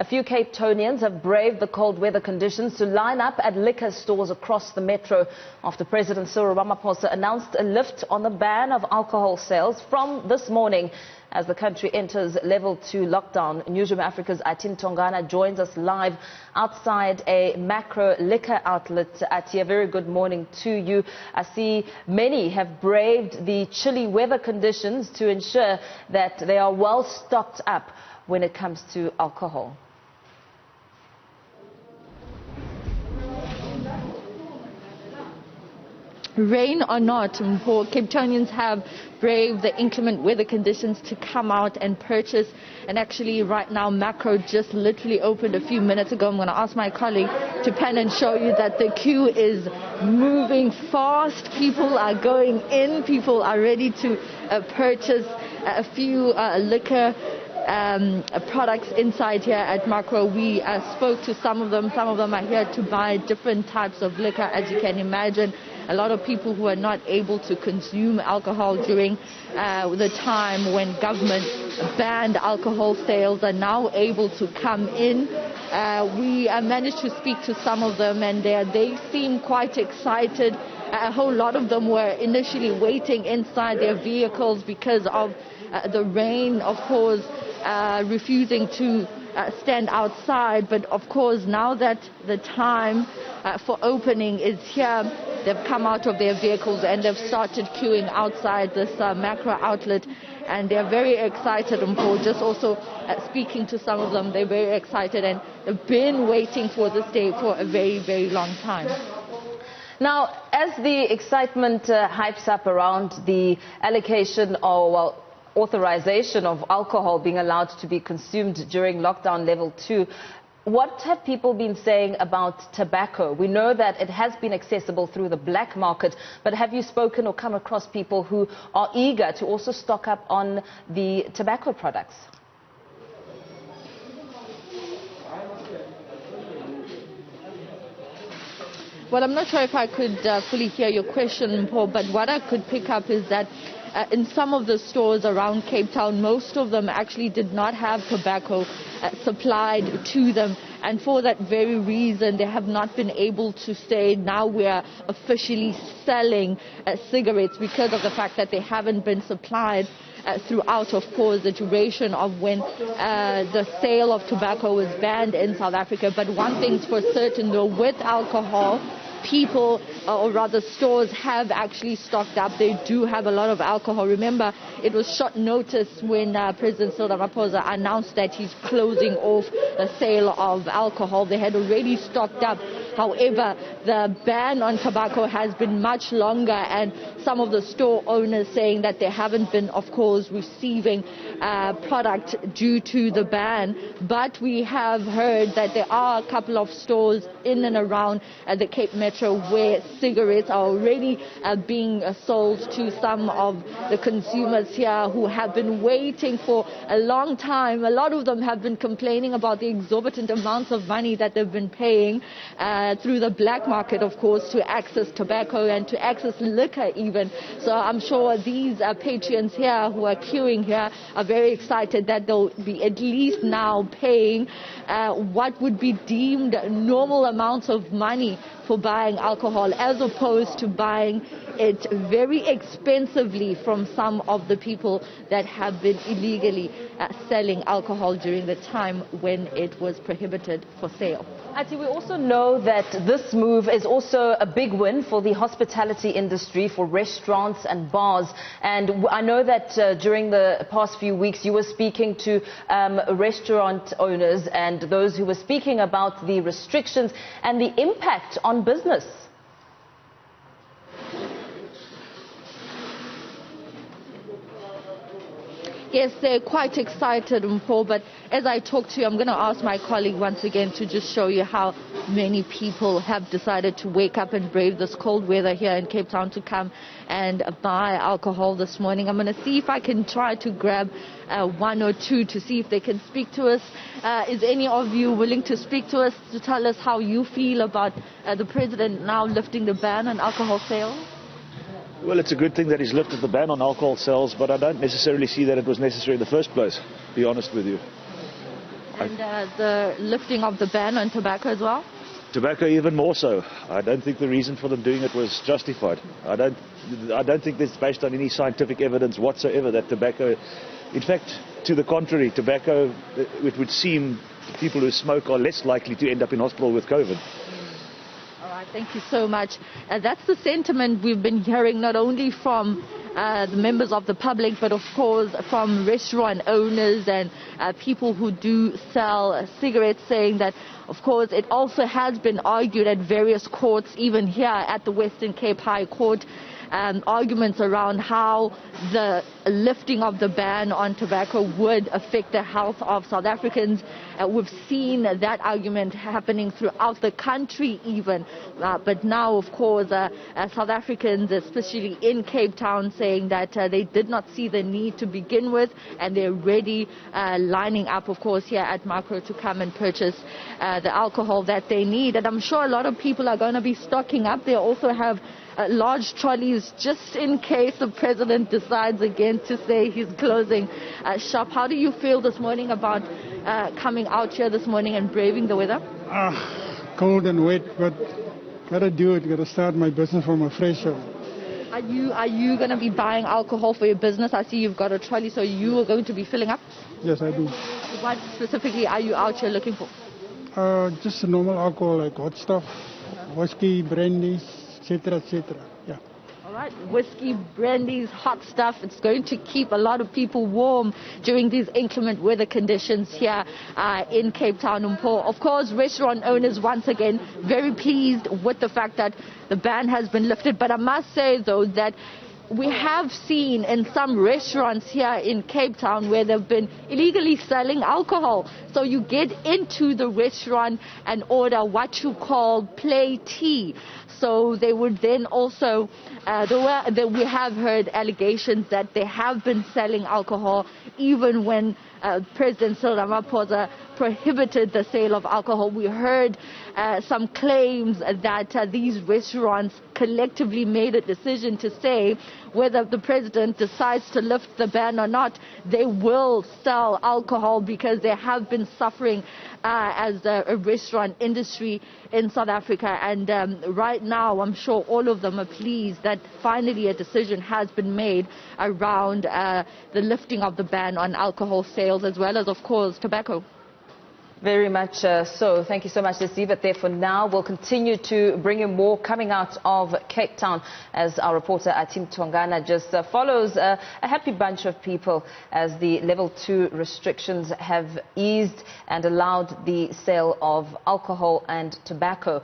A few Capetonians have braved the cold weather conditions to line up at liquor stores across the metro after President Cyril Ramaphosa announced a lift on the ban of alcohol sales from this morning as the country enters level 2 lockdown. Newsroom Africa's Athi Mthongana joins us live outside a macro liquor outlet. Athi, a very good morning to you. I see many have braved the chilly weather conditions to ensure that they are well stocked up when it comes to alcohol. Rain or not, Capetonians have braved the inclement weather conditions to come out and purchase. And actually right now Macro just literally opened a few minutes ago. I'm going to ask my colleague to pan and show you that the queue is moving fast. People are going in. People are ready to purchase a few liquor products inside here at Macro. We spoke to some of them. Some of them are here to buy different types of liquor, as you can imagine. A lot of people who are not able to consume alcohol during the time when government banned alcohol sales are now able to come in. We managed to speak to some of them, and they seem quite excited. A whole lot of them were initially waiting inside their vehicles because of the rain, of course, refusing to stand outside. But of course, now that the time for opening is here, they've come out of their vehicles and they've started queuing outside this macro outlet, and they're very excited. And for just also speaking to some of them, they're very excited and they've been waiting for this day for a very, very long time. Now, as the excitement hypes up around the allocation or authorization of alcohol being allowed to be consumed during lockdown level 2, what have people been saying about tobacco? We know that it has been accessible through the black market, but have you spoken or come across people who are eager to also stock up on the tobacco products? Well, I'm not sure if I could fully hear your question, Paul, but what I could pick up is that in some of the stores around Cape Town, most of them actually did not have tobacco supplied to them. And for that very reason, they have not been able to say, now we are officially selling cigarettes, because of the fact that they haven't been supplied throughout, of course, the duration of when the sale of tobacco was banned in South Africa. But one thing's for certain, though, with alcohol, people, or rather stores, have actually stocked up. They do have a lot of alcohol. Remember, it was short notice when President Cyril Ramaphosa announced that he's closing off the sale of alcohol. They had already stocked up. However, the ban on tobacco has been much longer, and some of the store owners saying that they haven't been, of course, receiving product due to the ban. But we have heard that there are a couple of stores in and around the Cape Metro where cigarettes are already being sold to some of the consumers here who have been waiting for a long time. A lot of them have been complaining about the exorbitant amounts of money that they've been paying through the black market, of course, to access tobacco and to access liquor even. So I'm sure these patrons here who are queuing here are very excited that they'll be at least now paying what would be deemed normal amounts of money for buying alcohol, as opposed to buying it very expensively from some of the people that have been illegally selling alcohol during the time when it was prohibited for sale. Athi, we also know that this move is also a big win for the hospitality industry, for restaurants and bars. And I know that during the past few weeks you were speaking to restaurant owners and those who were speaking about the restrictions and the impact on business. Yes, they're quite excited, Paul, but as I talk to you, I'm going to ask my colleague once again to just show you how many people have decided to wake up and brave this cold weather here in Cape Town to come and buy alcohol this morning. I'm going to see if I can try to grab one or two to see if they can speak to us. Is any of you willing to speak to us to tell us how you feel about the president now lifting the ban on alcohol sales? Well, it's a good thing that he's lifted the ban on alcohol sales, but I don't necessarily see that it was necessary in the first place, to be honest with you. And the lifting of the ban on tobacco as well? Tobacco even more so. I don't think the reason for them doing it was justified. I don't think it's based on any scientific evidence whatsoever that tobacco, in fact, to the contrary, tobacco, it would seem people who smoke are less likely to end up in hospital with COVID. All right, thank you so much. That's the sentiment we've been hearing not only from the members of the public, but of course from restaurant owners and people who do sell cigarettes, saying that, of course, it also has been argued at various courts, even here at the Western Cape High Court, arguments around how the lifting of the ban on tobacco would affect the health of South Africans. We've seen that argument happening throughout the country even. But now, of course, South Africans, especially in Cape Town, saying that they did not see the need to begin with, and they're ready, lining up, of course, here at Macro to come and purchase the alcohol that they need. And I'm sure a lot of people are going to be stocking up. They also have large trolleys just in case the president decides again to say he's closing shop. How do you feel this morning about coming out here this morning and braving the weather? Cold and wet, but gotta do it. Gotta start my business from a fresh shop. Are you going to be buying alcohol for your business? I see you've got a trolley, so you are going to be filling up? Yes, I do. What specifically are you out here looking for? Just normal alcohol like hot stuff, whiskey, brandies, etc., etc. Yeah. All right, whiskey, brandies, hot stuff. It's going to keep a lot of people warm during these inclement weather conditions here in Cape Town, Mpho. Of course, restaurant owners, once again, very pleased with the fact that the ban has been lifted. But I must say, though, that we have seen in some restaurants here in Cape Town where they've been illegally selling alcohol. So you get into the restaurant and order what you call play tea. So they would then also, we have heard allegations that they have been selling alcohol even when President Cyril Ramaphosa prohibited the sale of alcohol. We heard some claims that these restaurants collectively made a decision to say whether the president decides to lift the ban or not, they will sell alcohol because they have been suffering as a restaurant industry in South Africa. And right now, I'm sure all of them are pleased that finally a decision has been made around the lifting of the ban on alcohol sales, as well as, of course, tobacco. Very much so. Thank you so much. Let's leave it there for now. We'll continue to bring you more coming out of Cape Town as our reporter Athi Mthongana just follows a happy bunch of people as the level 2 restrictions have eased and allowed the sale of alcohol and tobacco.